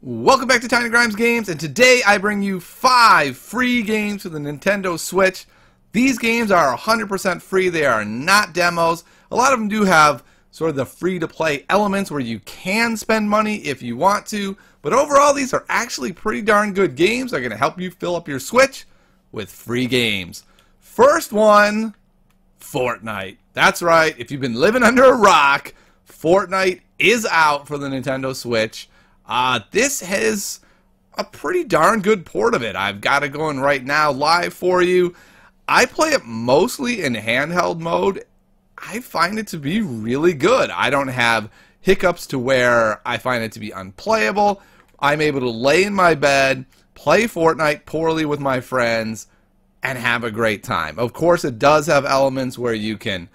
Welcome back to Tiny Grimes Games, and today I bring you 5 free games for the Nintendo Switch. These games are 100% free. They are not demos. A lot of them do have sort of the free-to-play elements where you can spend money if you want to, but overall these are actually pretty darn good games. They're going to help you fill up your Switch with free games. First one, Fortnite. That's right, if you've been living under a rock, Fortnite is out for the Nintendo Switch. This has a pretty darn good port of it. I've got it going right now live for you. I play it mostly in handheld mode. I find it to be really good. I don't have hiccups to where I find it to be unplayable. I'm able to lay in my bed, play Fortnite poorly with my friends, and have a great time. Of course, it does have elements where you can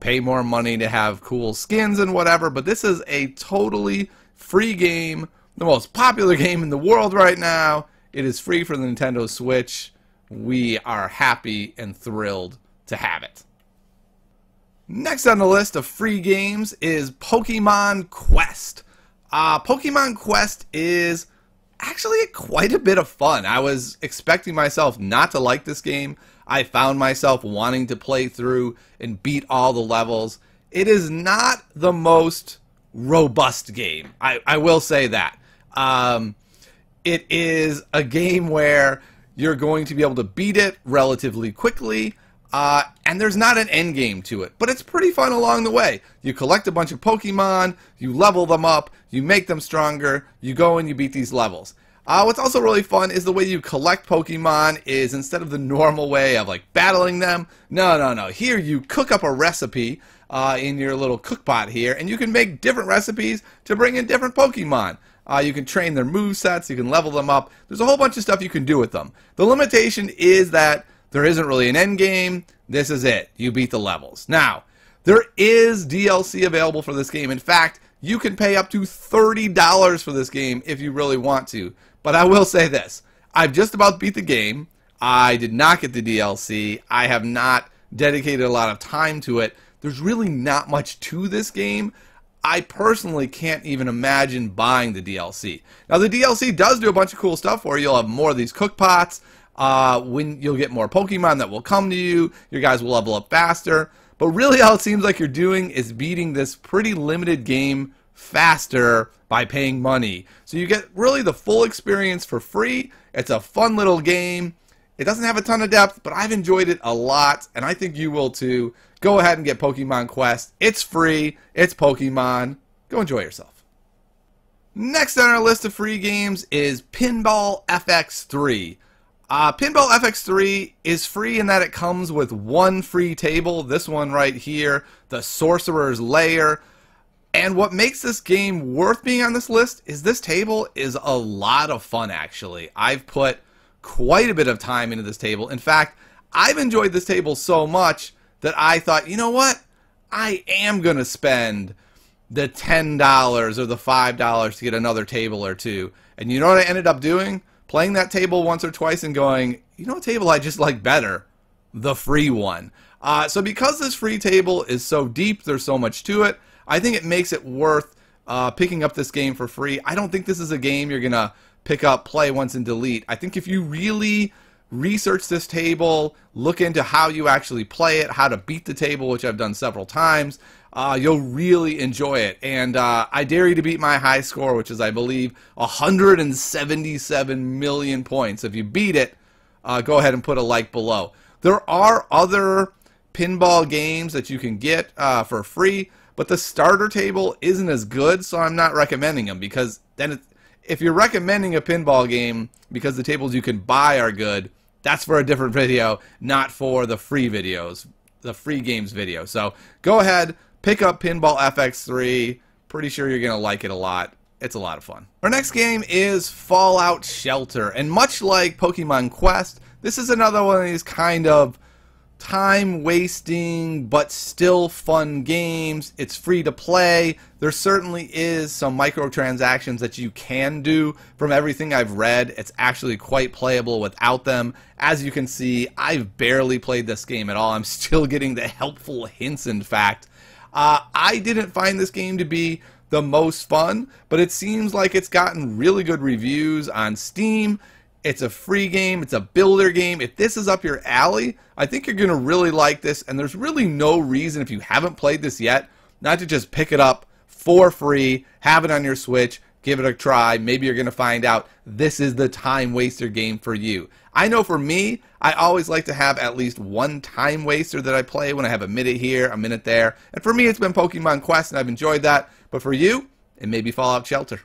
pay more money to have cool skins and whatever, but this is a totally free game, the most popular game in the world right now. It is free for the Nintendo Switch. We are happy and thrilled to have it. Next on the list of free games is Pokemon Quest. Pokemon Quest is actually quite a bit of fun. I was expecting myself not to like this game. I found myself wanting to play through and beat all the levels. It is not the most robust game. I will say that. It is a game where you're going to be able to beat it relatively quickly, and there's not an end game to it, but it's pretty fun along the way. You collect a bunch of Pokemon, you level them up, you make them stronger, you go and you beat these levels. What's also really fun is the way you collect Pokemon is instead of the normal way of like battling them, no. Here you cook up a recipe in your little cook pot here, and you can make different recipes to bring in different Pokemon. You can train their movesets, you can level them up. There's a whole bunch of stuff you can do with them. The limitation is that there isn't really an end game. This is it. You beat the levels. Now, there is DLC available for this game. In fact, you can pay up to $30 for this game if you really want to. But I will say this. I've just about beat the game. I did not get the DLC. I have not dedicated a lot of time to it. There's really not much to this game. I personally can't even imagine buying the DLC. Now, the DLC does do a bunch of cool stuff for you. You'll have more of these cook pots. When you'll get more Pokemon that will come to you. Your guys will level up faster. But really all it seems like you're doing is beating this pretty limited game faster by paying money. So you get really the full experience for free. It's a fun little game. It doesn't have a ton of depth, but I've enjoyed it a lot, and I think you will too. Go ahead and get Pokemon Quest. It's free. It's Pokemon. Go enjoy yourself. Next on our list of free games is Pinball Fx3. Pinball Fx3 is free in that it comes with one free table, this one right here, the Sorcerer's Lair. And what makes this game worth being on this list is this table is a lot of fun, actually. I've put quite a bit of time into this table. In fact, I've enjoyed this table so much that I thought, you know what? I am going to spend the $10 or the $5 to get another table or two. And you know what I ended up doing? Playing that table once or twice and going, you know what table I just like better? The free one. So because this free table is so deep, there's so much to it, I think it makes it worth picking up this game for free. I don't think this is a game you're going to pick up, play once, and delete. I think if you really research this table, look into how you actually play it, how to beat the table, which I've done several times, you'll really enjoy it. And I dare you to beat my high score, which is, I believe, 177 million points. If you beat it, go ahead and put a like below. There are other pinball games that you can get for free, but the starter table isn't as good, so I'm not recommending them, because then if you're recommending a pinball game because the tables you can buy are good, that's for a different video, not for the free videos, the free games video. So go ahead, pick up Pinball Fx3. Pretty sure you're going to like it a lot. It's a lot of fun. Our next game is Fallout Shelter, and much like Pokemon Quest, this is another one of these kind of time-wasting but still fun games. It's free to play. There certainly is some microtransactions that you can do. From everything I've read, it's actually quite playable without them. As you can see, I've barely played this game at all. I'm still getting the helpful hints, in fact. I didn't find this game to be the most fun, but it seems like it's gotten really good reviews on Steam. It's a free game. It's a builder game. If this is up your alley, I think you're going to really like this, and there's really no reason, if you haven't played this yet, not to just pick it up for free, have it on your Switch, give it a try. Maybe you're going to find out this is the time waster game for you. I know for me, I always like to have at least one time waster that I play when I have a minute here, a minute there. And for me, it's been Pokemon Quest, and I've enjoyed that. But for you, it may be Fallout Shelter.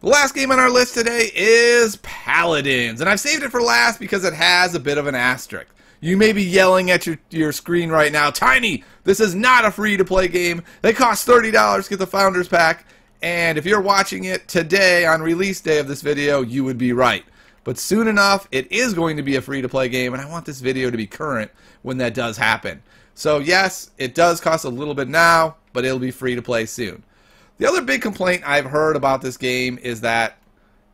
The last game on our list today is Paladins, and I've saved it for last because it has a bit of an asterisk. You may be yelling at your screen right now, Tiny, this is not a free-to-play game. They cost $30 to get the Founders Pack, and if you're watching it today on release day of this video, you would be right. But soon enough, it is going to be a free-to-play game, and I want this video to be current when that does happen. So yes, it does cost a little bit now, but it'll be free-to-play soon. The other big complaint I've heard about this game is that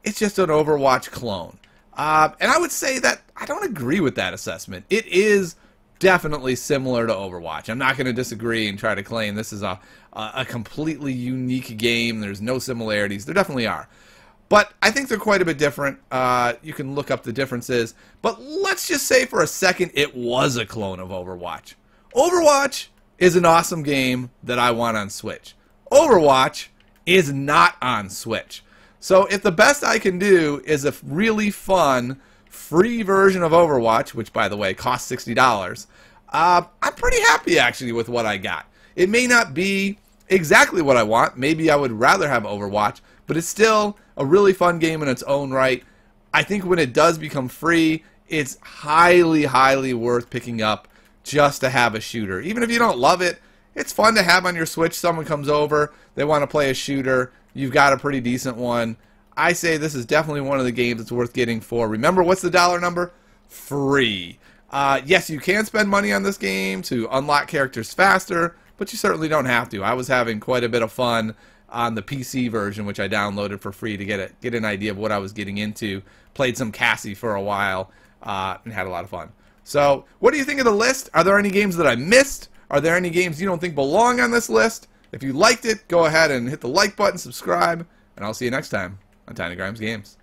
it's just an Overwatch clone. And I would say that I don't agree with that assessment. It is definitely similar to Overwatch. I'm not going to disagree and try to claim this is a completely unique game. There's no similarities. There definitely are. But I think they're quite a bit different. You can look up the differences. But let's just say for a second it was a clone of Overwatch. Overwatch is an awesome game that I want on Switch. Overwatch is not on Switch. So if the best I can do is a really fun, free version of Overwatch, which by the way costs $60, I'm pretty happy actually with what I got. It may not be exactly what I want. Maybe I would rather have Overwatch, but it's still a really fun game in its own right. I think when it does become free, it's highly, highly worth picking up just to have a shooter. Even if you don't love it, it's fun to have on your Switch. Someone comes over, they want to play a shooter, you've got a pretty decent one. I say this is definitely one of the games that's worth getting for. Remember, what's the dollar number? Free. Yes, you can spend money on this game to unlock characters faster, but you certainly don't have to. I was having quite a bit of fun on the PC version, which I downloaded for free to get an idea of what I was getting into. Played some Cassie for a while and had a lot of fun. So, what do you think of the list? Are there any games that I missed? Are there any games you don't think belong on this list? If you liked it, go ahead and hit the like button, subscribe, and I'll see you next time on Tiny Grimes Games.